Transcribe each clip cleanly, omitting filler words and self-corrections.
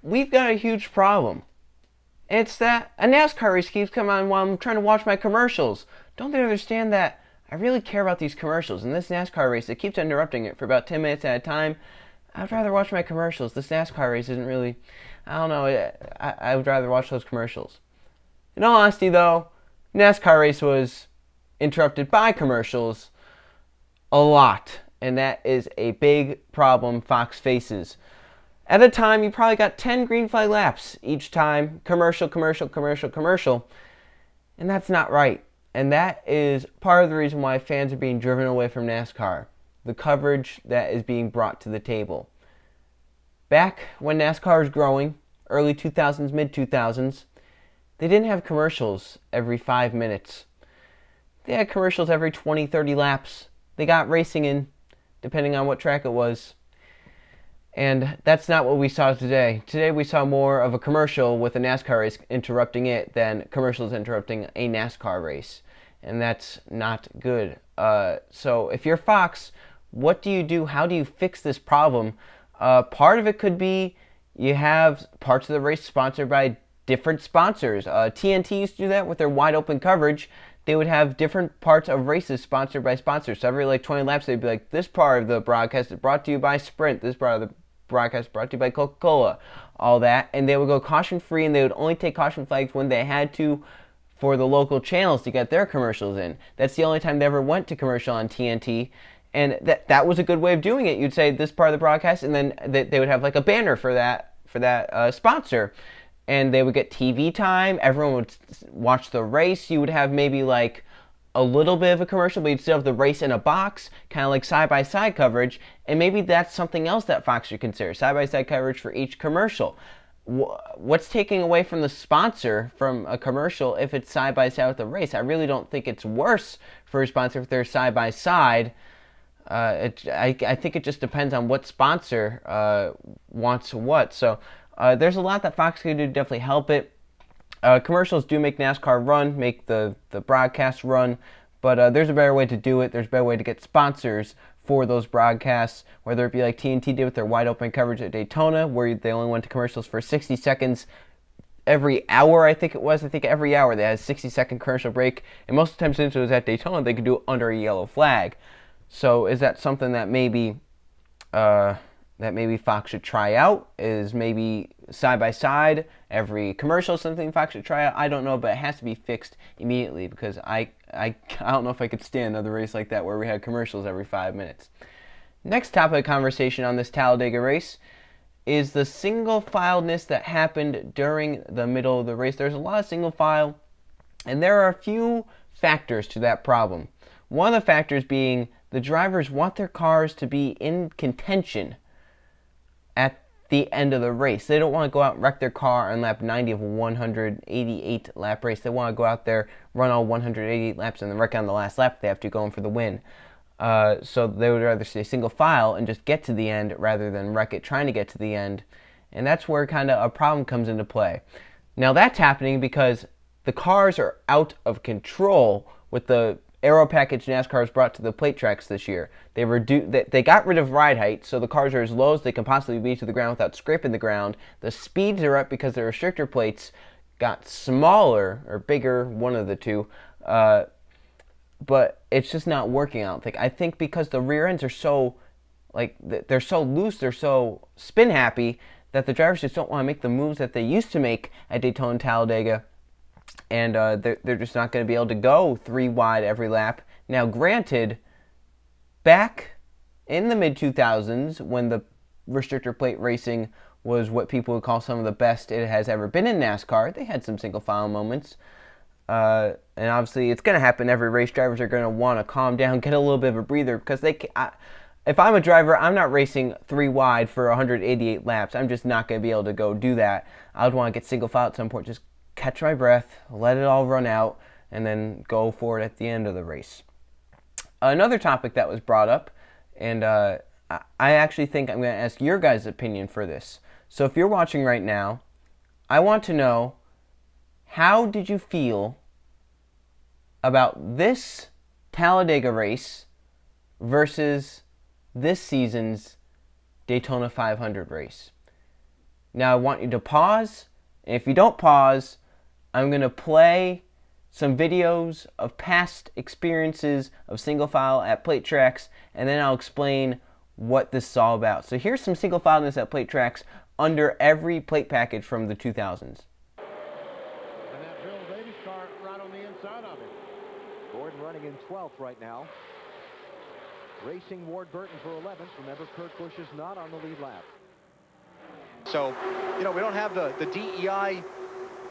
we've got a huge problem. It's that a NASCAR race keeps coming on while I'm trying to watch my commercials. Don't they understand that I really care about these commercials? And this NASCAR race, it keeps interrupting it for about 10 minutes at a time. I'd rather watch my commercials. This NASCAR race isn't really, I don't know, I would rather watch those commercials. In all honesty, though, NASCAR race was interrupted by commercials a lot. And that is a big problem Fox faces. At a time, you probably got 10 green flag laps each time. Commercial, commercial, commercial, commercial. And that's not right. And that is part of the reason why fans are being driven away from NASCAR. The coverage that is being brought to the table. Back when NASCAR was growing, early 2000s, mid 2000s, they didn't have commercials every 5 minutes. They had commercials every 20, 30 laps. They got racing in, depending on what track it was. And that's not what we saw today. Today we saw more of a commercial with a NASCAR race interrupting it than commercials interrupting a NASCAR race. And that's not good. So if you're Fox, what do you do? How do you fix this problem? Part of it could be you have parts of the race sponsored by different sponsors. TNT used to do that with their wide open coverage. They would have different parts of races sponsored by sponsors. So every 20 laps, they'd be like, this part of the broadcast is brought to you by Sprint. This part of the broadcast brought to you by Coca-Cola. All that. And they would go caution-free, and they would only take caution flags when they had to for the local channels to get their commercials in. That's the only time they ever went to commercial on TNT. And that was a good way of doing it. You'd say this part of the broadcast, and then they would have a banner for that sponsor. And they would get TV time. Everyone would watch the race. You would have maybe a little bit of a commercial, but you'd still have the race in a box, kind of like side-by-side coverage. And maybe that's something else that Fox should consider, side-by-side coverage for each commercial. What's taking away from the sponsor from a commercial if it's side-by-side with the race? I really don't think it's worse for a sponsor if they're side-by-side. I think it just depends on what sponsor wants what. So there's a lot that Fox can do to definitely help it. Commercials do make NASCAR run, make the broadcast run, but there's a better way to do it. There's a better way to get sponsors for those broadcasts, whether it be like TNT did with their wide open coverage at Daytona, where they only went to commercials for 60 seconds every hour, I think it was. I think every hour they had a 60-second commercial break, and most of the time since it was at Daytona, they could do it under a yellow flag. So is that something that maybe Fox should try out? Is maybe side-by-side every commercial something Fox should try out? I don't know, but it has to be fixed immediately, because I don't know if I could stand another race like that where we had commercials every 5 minutes. Next topic of conversation on this Talladega race is the single-filedness that happened during the middle of the race. There's a lot of single-file, and there are a few factors to that problem. One of the factors being the drivers want their cars to be in contention at the end of the race. They don't want to go out and wreck their car on lap 90 of a 188 lap race. They want to go out there, run all 188 laps, and then wreck on the last lap if they have to, going for the win. So they would rather stay single file and just get to the end rather than wreck it trying to get to the end. And that's where kind of a problem comes into play. Now that's happening because the cars are out of control with the aero package NASCAR has brought to the plate tracks this year. They got rid of ride height, so the cars are as low as they can possibly be to the ground without scraping the ground. The speeds are up because the restrictor plates got smaller or bigger, one of the two. But it's just not working, I don't think. I think because the rear ends are so, they're so loose, they're so spin happy that the drivers just don't want to make the moves that they used to make at Daytona and Talladega. And they're just not going to be able to go 3 wide every lap. Now, granted, back in the mid-2000s, when the restrictor plate racing was what people would call some of the best it has ever been in NASCAR, they had some single-file moments. And obviously, it's going to happen every race. Drivers are going to want to calm down, get a little bit of a breather, because if I'm a driver, I'm not racing 3 wide for 188 laps. I'm just not going to be able to go do that. I would want to get single-file at some point, just catch my breath, let it all run out, and then go for it at the end of the race. Another topic that was brought up, and I actually think I'm going to ask your guys' opinion for this. So if you're watching right now, I want to know, how did you feel about this Talladega race versus this season's Daytona 500 race? Now I want you to pause, and if you don't pause, I'm going to play some videos of past experiences of single file at plate tracks, and then I'll explain what this is all about. So here's some single fileness at plate tracks under every plate package from the 2000s. And that Bill Davis car right on the inside of him. Gordon running in 12th right now. Racing Ward Burton for 11th. Remember, Kurt Busch is not on the lead lap. So, you know, we don't have the DEI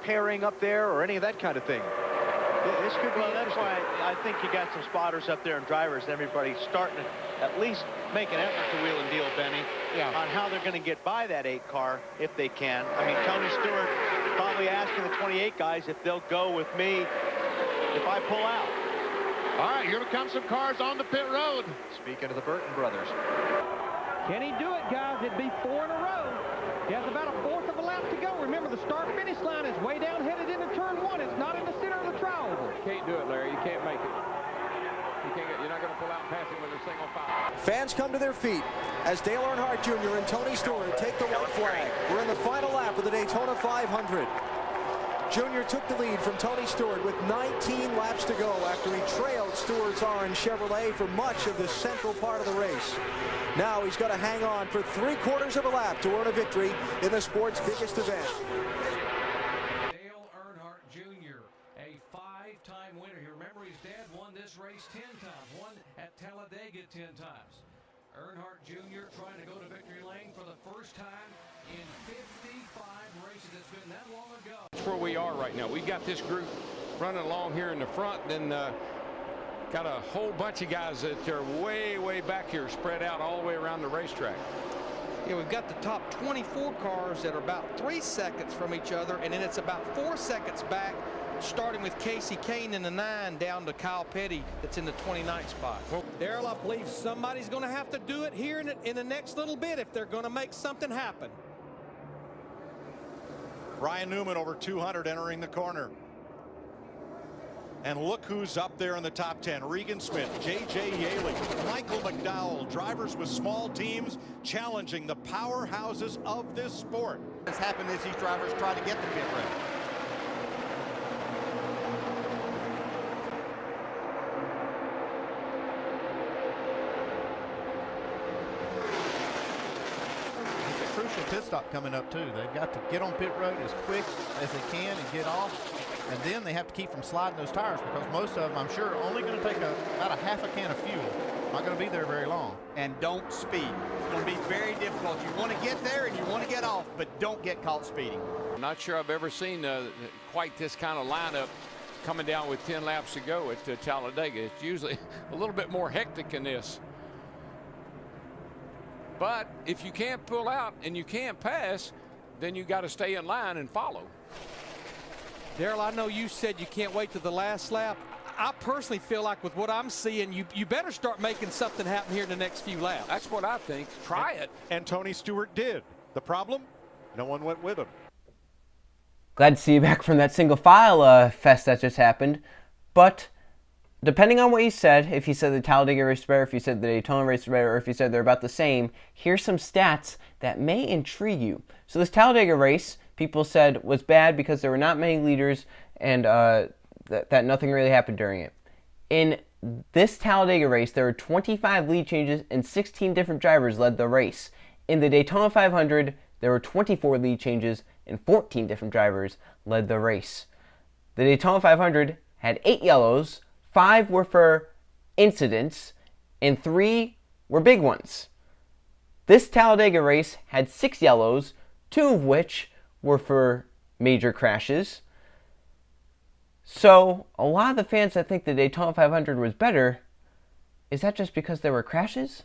pairing up there or any of that kind of thing. This could be that's why I think you got some spotters up there and drivers and everybody starting to at least make an effort to wheel and deal, Benny, on how they're going to get by that 8 car if they can. I mean, Tony Stewart probably asking the 28 guys if they'll go with me if I pull out. All right, here come some cars on the pit road. Speaking of the Burton brothers. Can he do it, guys? It'd be 4 in a row. He has about a fourth of a lap to go. Remember, the start-finish line is way down headed into turn 1. It's not in the center of the trioval. Can't do it, Larry. You can't make it. You're not going to pull out and pass him with a single foul. Fans come to their feet as Dale Earnhardt Jr. and Tony Stewart take the white flag. We're in the final lap of the Daytona 500. Jr. took the lead from Tony Stewart with 19 laps to go after he trailed Stewart's orange Chevrolet for much of the central part of the race. Now he's got to hang on for 3/4 of a lap to earn a victory in the sport's biggest event. Dale Earnhardt Jr., a 5-time winner. You remember his dad won this race 10 times, won at Talladega 10 times. Earnhardt Jr. trying to go to victory lane for the first time in 55 races. It's been that long ago. That's where we are right now. We've got this group running along here in the front, then got a whole bunch of guys that are way back here spread out all the way around the racetrack. Yeah, we've got the top 24 cars that are about 3 seconds from each other, and then it's about 4 seconds back, starting with Casey Kane in the 9 down to Kyle Petty that's in the 29th spot. Darrell, I believe somebody's going to have to do it here in the next little bit if they're going to make something happen. Ryan Newman over 200 entering the corner. And look who's up there in the top 10. Regan Smith, J.J. Yaley, Michael McDowell, drivers with small teams challenging the powerhouses of this sport. What's happened is these drivers try to get the pit road. It's a crucial pit stop coming up too. They've got to get on pit road as quick as they can and get off. And then they have to keep from sliding those tires because most of them, I'm sure, are only going to take about a half a can of fuel. Not going to be there very long. And don't speed. It's going to be very difficult. You want to get there and you want to get off, but don't get caught speeding. I'm not sure I've ever seen quite this kind of lineup coming down with 10 laps to go at Talladega. It's usually a little bit more hectic than this. But if you can't pull out and you can't pass, then you got to stay in line and follow. Darrell, I know you said you can't wait to the last lap. I personally feel like with what I'm seeing, you better start making something happen here in the next few laps. That's what I think. Try it. And Tony Stewart did. The problem? No one went with him. Glad to see you back from that single file fest that just happened. But depending on what you said, if you said the Talladega race is better, if you said the Daytona race is better, or if you said they're about the same, here's some stats that may intrigue you. So this Talladega race, people said was bad because there were not many leaders and that nothing really happened during it. In this Talladega race, there were 25 lead changes and 16 different drivers led the race. In the Daytona 500, there were 24 lead changes and 14 different drivers led the race. The Daytona 500 had 8 yellows, 5 were for incidents, and 3 were big ones. This Talladega race had 6 yellows, 2 of which were for major crashes. So a lot of the fans that think the Daytona 500 was better, is that just because there were crashes?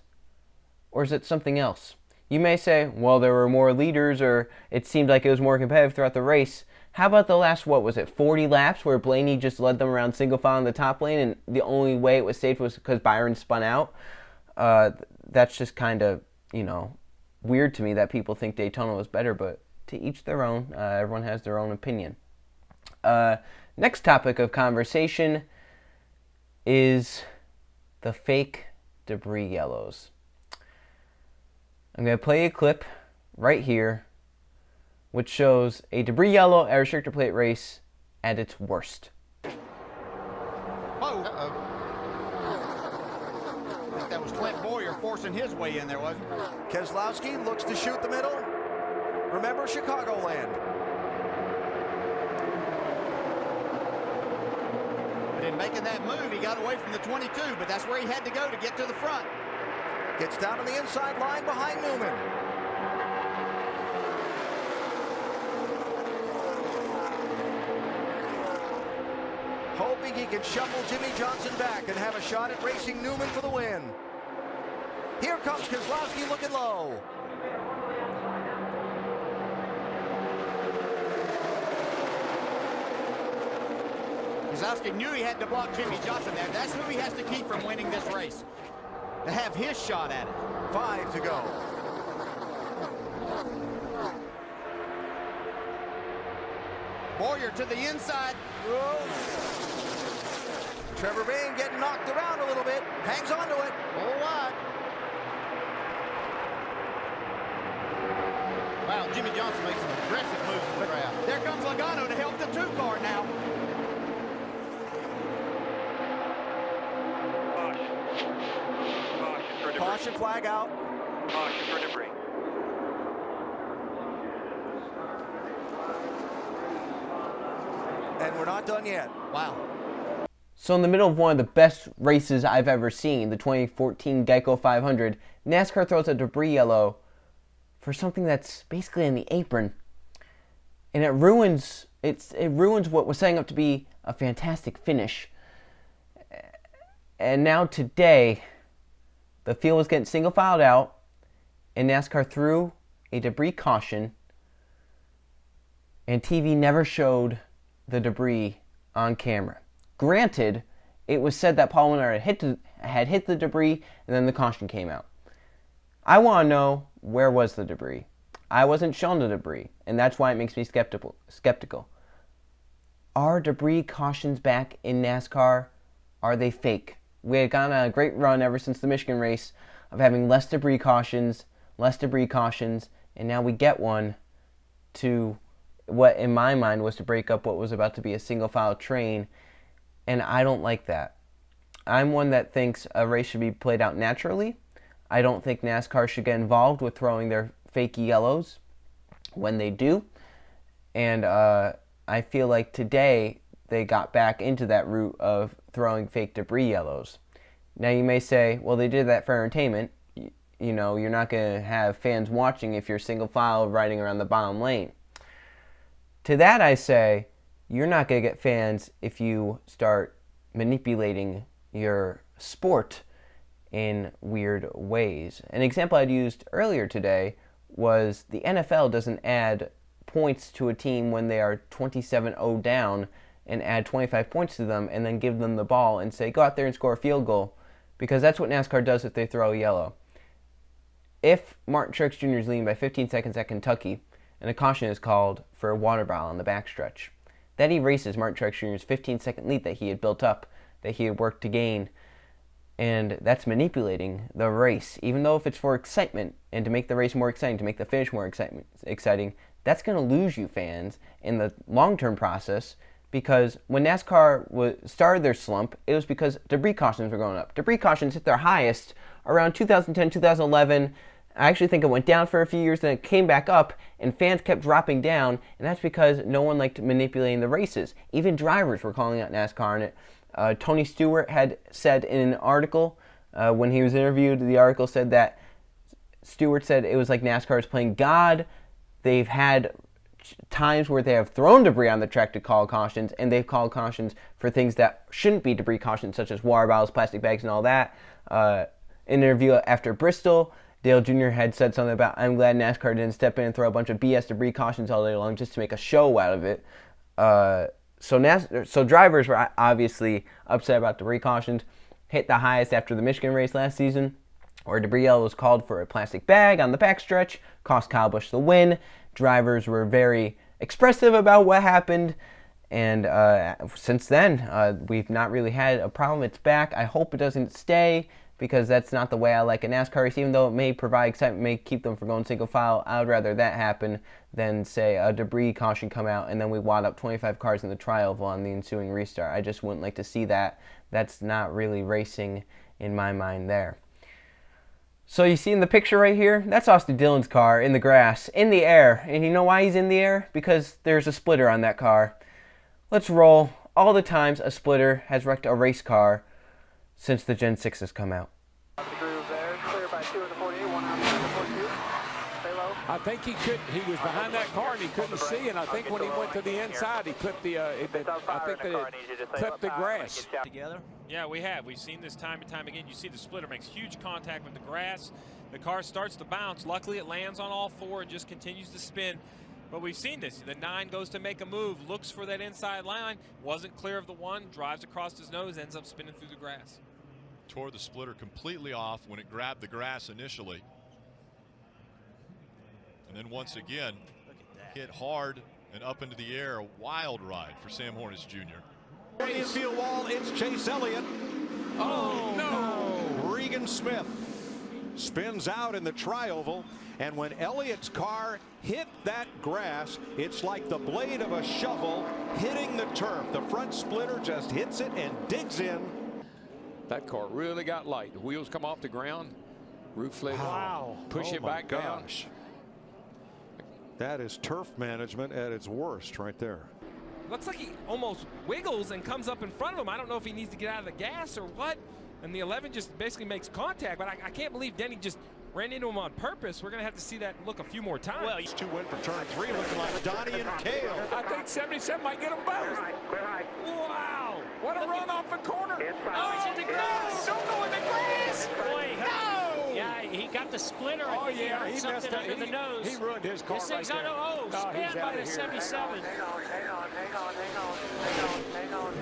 Or is it something else? You may say, well, there were more leaders, or it seemed like it was more competitive throughout the race. How about the last, 40 laps where Blaney just led them around single file in the top lane, and the only way it was safe was because Byron spun out? That's just kind of, weird to me that people think Daytona was better, but to each their own. Everyone has their own opinion. Next topic of conversation is the fake debris yellows. I'm going to play a clip right here which shows a debris yellow at a restrictor plate race at its worst. Whoa. Uh-oh. I think that was Clint Boyer forcing his way in there, wasn't it? Keselowski looks to shoot the middle. Remember Chicagoland. But in making that move, he got away from the 22, but that's where he had to go to get to the front. Gets down on the inside line behind Newman. Hoping he can shuffle Jimmy Johnson back and have a shot at racing Newman for the win. Here comes Keselowski looking low. Keselowski knew he had to block Jimmy Johnson there. That's who he has to keep from winning this race, to have his shot at it. 5 to go. Boyer to the inside. Whoa. Trevor Bayne getting knocked around a little bit. Hangs on to it. All right. Wow, Jimmy Johnson makes some aggressive moves in the crowd. There comes Logano to help the 2-car now. Caution flag out. Caution for debris. And we're not done yet. Wow. So in the middle of one of the best races I've ever seen, the 2014 Geico 500, NASCAR throws a debris yellow for something that's basically in the apron. And it ruins what was setting up to be a fantastic finish. And now today, the field was getting single filed out, and NASCAR threw a debris caution, and TV never showed the debris on camera. Granted, it was said that Paul Menard had hit the debris, and then the caution came out. I want to know, where was the debris? I wasn't shown the debris, and that's why it makes me skeptical. Are debris cautions back in NASCAR? Are they fake? We had gone on a great run ever since the Michigan race of having less debris cautions, and now we get one to what in my mind was to break up what was about to be a single file train, and I don't like that. I'm one that thinks a race should be played out naturally. I don't think NASCAR should get involved with throwing their fake yellows when they do, and I feel like today they got back into that route of throwing fake debris yellows. Now you may say, well, they did that for entertainment. You know, you're not going to have fans watching if you're single file riding around the bottom lane. To that I say, you're not going to get fans if you start manipulating your sport in weird ways. An example I'd used earlier today was the NFL doesn't add points to a team when they are 27-0 down and add 25 points to them and then give them the ball and say, go out there and score a field goal, because that's what NASCAR does if they throw a yellow. If Martin Truex Jr. is leading by 15 seconds at Kentucky and a caution is called for a water bottle on the backstretch, that erases Martin Truex Jr.'s 15-second lead that he had built up, that he had worked to gain, and that's manipulating the race. Even though if it's for excitement and to make the race more exciting, to make the finish more exciting, that's going to lose you fans in the long-term process, because when NASCAR started their slump, it was because debris cautions were going up. Debris cautions hit their highest around 2010, 2011. I actually think it went down for a few years, then it came back up, and fans kept dropping down, and that's because no one liked manipulating the races. Even drivers were calling out NASCAR on it. Tony Stewart had said in an article, when he was interviewed, the article said that Stewart said it was like NASCAR is playing God. They've had times where they have thrown debris on the track to call cautions, and they've called cautions for things that shouldn't be debris cautions, such as water bottles, plastic bags, and all that. In an interview after Bristol, Dale Jr. had said something about, I'm glad NASCAR didn't step in and throw a bunch of BS debris cautions all day long just to make a show out of it. So drivers were obviously upset about debris cautions. Hit the highest after the Michigan race last season, where debris yellow was called for a plastic bag on the backstretch, cost Kyle Busch the win. Drivers were very expressive about what happened, and since then, we've not really had a problem. It's back. I hope it doesn't stay because that's not the way I like a NASCAR race. Even though it may provide excitement, may keep them from going single file, I would rather that happen than, say, a debris caution come out and then we wad up 25 cars in the tri-oval on the ensuing restart. I just wouldn't like to see that. That's not really racing in my mind there. So you see in the picture right here, that's Austin Dillon's car in the grass, in the air. And you know why he's in the air? Because there's a splitter on that car. Let's roll. All the times a splitter has wrecked a race car since the Gen 6 has come out. I think he was behind that car and he couldn't see, and I think when he went to the inside, he clipped the, I think that it clipped the grass. Together? Yeah, we have. We've seen this time and time again. You see the splitter makes huge contact with the grass. The car starts to bounce. Luckily, it lands on all four and just continues to spin. But we've seen this. The 9 goes to make a move, looks for that inside line, wasn't clear of the 1, drives across his nose, ends up spinning through the grass. Tore the splitter completely off when it grabbed the grass initially. And then once again, hit hard and up into the air. A wild ride for Sam Hornish Jr. On the infield wall, it's Chase Elliott. Oh, no! Regan Smith spins out in the tri-oval, and when Elliott's car hit that grass, it's like the blade of a shovel hitting the turf. The front splitter just hits it and digs in. That car really got light. The wheels come off the ground, roof flip, wow. push it back down. That is turf management at its worst right there. Looks like he almost wiggles and comes up in front of him. I don't know if he needs to get out of the gas or what. And the 11 just basically makes contact. But I can't believe Denny just ran into him on purpose. We're going to have to see that look a few more times. Well, he's 2 win for turn 3, looking like Donnie and Kale. I think 77 might get them both. Wow! What a run off the corner! Oh, he's in the grass! Don't go in the grass! Boy, No! yeah, he got the splitter. Oh, yeah, he something messed up. under the nose. He ruined his car This thing's right there. spanned by the 77.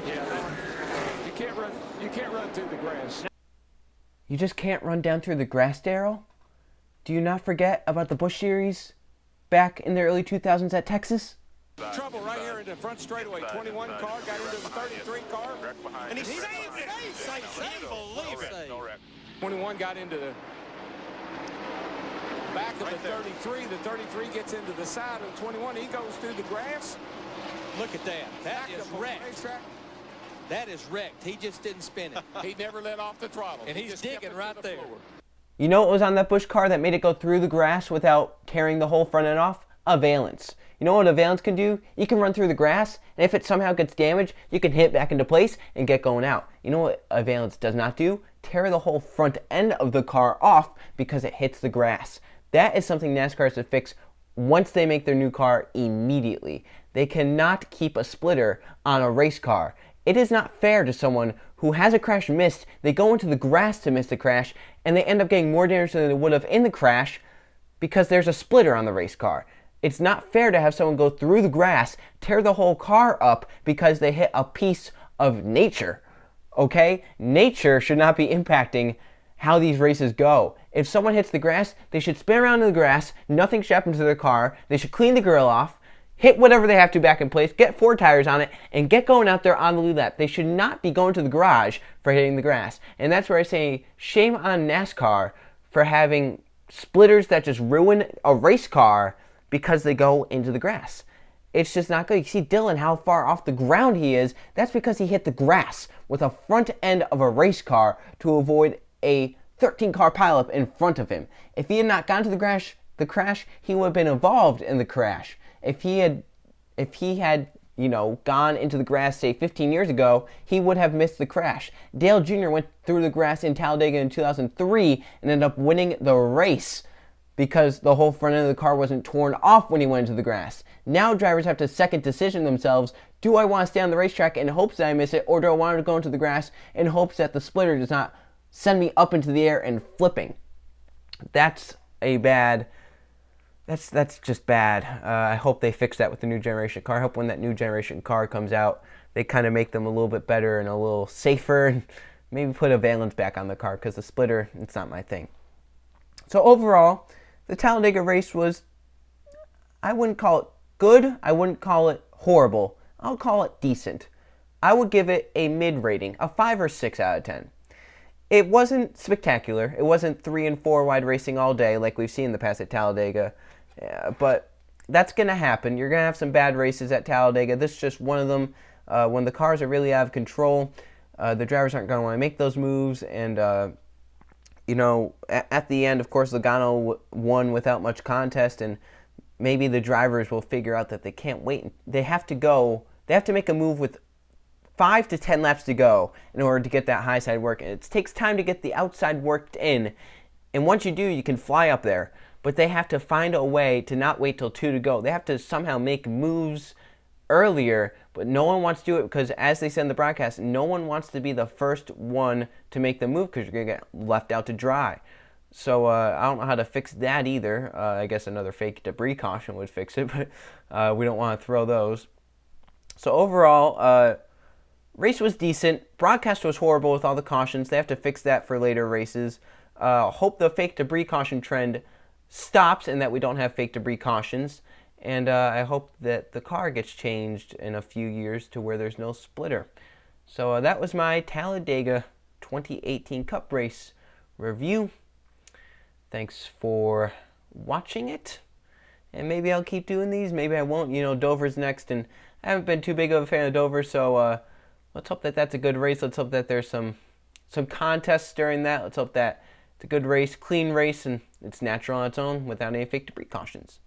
Yeah, you can't run through the grass. You just can't run down through the grass, Darrell? Do you not forget about the Busch Series back in the early 2000s at Texas? Trouble right here in the front straightaway. 21 car got into the 33 car, and he saved it. Can't believe it. 21 got into the back of the 33. The 33 gets into the side of the 21. He goes through the grass. Look at that. That is wrecked. That is wrecked. He just didn't spin it. He never let off the throttle. And he's digging right there. You know what was on that Busch car that made it go through the grass without tearing the whole front end off? A valance. You know what a valance can do? You can run through the grass, and if it somehow gets damaged, you can hit it back into place and get going out. You know what a valance does not do? Tear the whole front end of the car off because it hits the grass. That is something NASCAR has to fix once they make their new car immediately. They cannot keep a splitter on a race car. It is not fair to someone who has a crash missed, they go into the grass to miss the crash, and they end up getting more damage than they would have in the crash because there's a splitter on the race car. It's not fair to have someone go through the grass, tear the whole car up because they hit a piece of nature. Okay? Nature should not be impacting how these races go. If someone hits the grass, they should spin around in the grass, nothing should happen to their car, they should clean the grill off, hit whatever they have to back in place, get 4 tires on it, and get going out there on the lead lap. They should not be going to the garage for hitting the grass. And that's where I say shame on NASCAR for having splitters that just ruin a race car because they go into the grass. It's just not good. You see Dillon, how far off the ground he is. That's because he hit the grass with a front end of a race car to avoid a 13-car pileup in front of him. If he had not gone to the crash, he would have been involved in the crash. If he had, gone into the grass, say, 15 years ago, he would have missed the crash. Dale Jr. went through the grass in Talladega in 2003 and ended up winning the race because the whole front end of the car wasn't torn off when he went into the grass. Now drivers have to second decision themselves. Do I want to stay on the racetrack in hopes that I miss it, or do I want to go into the grass in hopes that the splitter does not send me up into the air and flipping? That's just bad. I hope they fix that with the new generation car. I hope when that new generation car comes out, they kind of make them a little bit better and a little safer, and maybe put a valance back on the car, because the splitter, it's not my thing. So overall, the Talladega race was, I wouldn't call it good, I wouldn't call it horrible, I'll call it decent. I would give it a mid rating, a 5 or 6 out of 10. It wasn't spectacular. It wasn't 3 and 4 wide racing all day like we've seen in the past at Talladega. But that's going to happen. You're going to have some bad races at Talladega. This is just one of them. When the cars are really out of control, the drivers aren't going to want to make those moves. And, at the end, of course, Logano won without much contest. And maybe the drivers will figure out that they can't wait. They have to make a move with 5 to 10 laps to go in order to get that high side work. It takes time to get the outside worked in. And once you do, you can fly up there. But they have to find a way to not wait till 2 to go. They have to somehow make moves earlier, but no one wants to do it because, as they said in the broadcast, no one wants to be the first one to make the move because you're going to get left out to dry. So I don't know how to fix that either. I guess another fake debris caution would fix it, but we don't want to throw those. So overall, race was decent. Broadcast was horrible with all the cautions. They have to fix that for later races. Hope the fake debris caution trend stops and that we don't have fake debris cautions. And I hope that the car gets changed in a few years to where there's no splitter. So that was my Talladega 2018 Cup Race review. Thanks for watching it. And maybe I'll keep doing these. Maybe I won't. Dover's next. And I haven't been too big of a fan of Dover. So let's hope that that's a good race. Let's hope that there's some contests during that. Let's hope that it's a good race, clean race, and it's natural on its own without any fake debris cautions.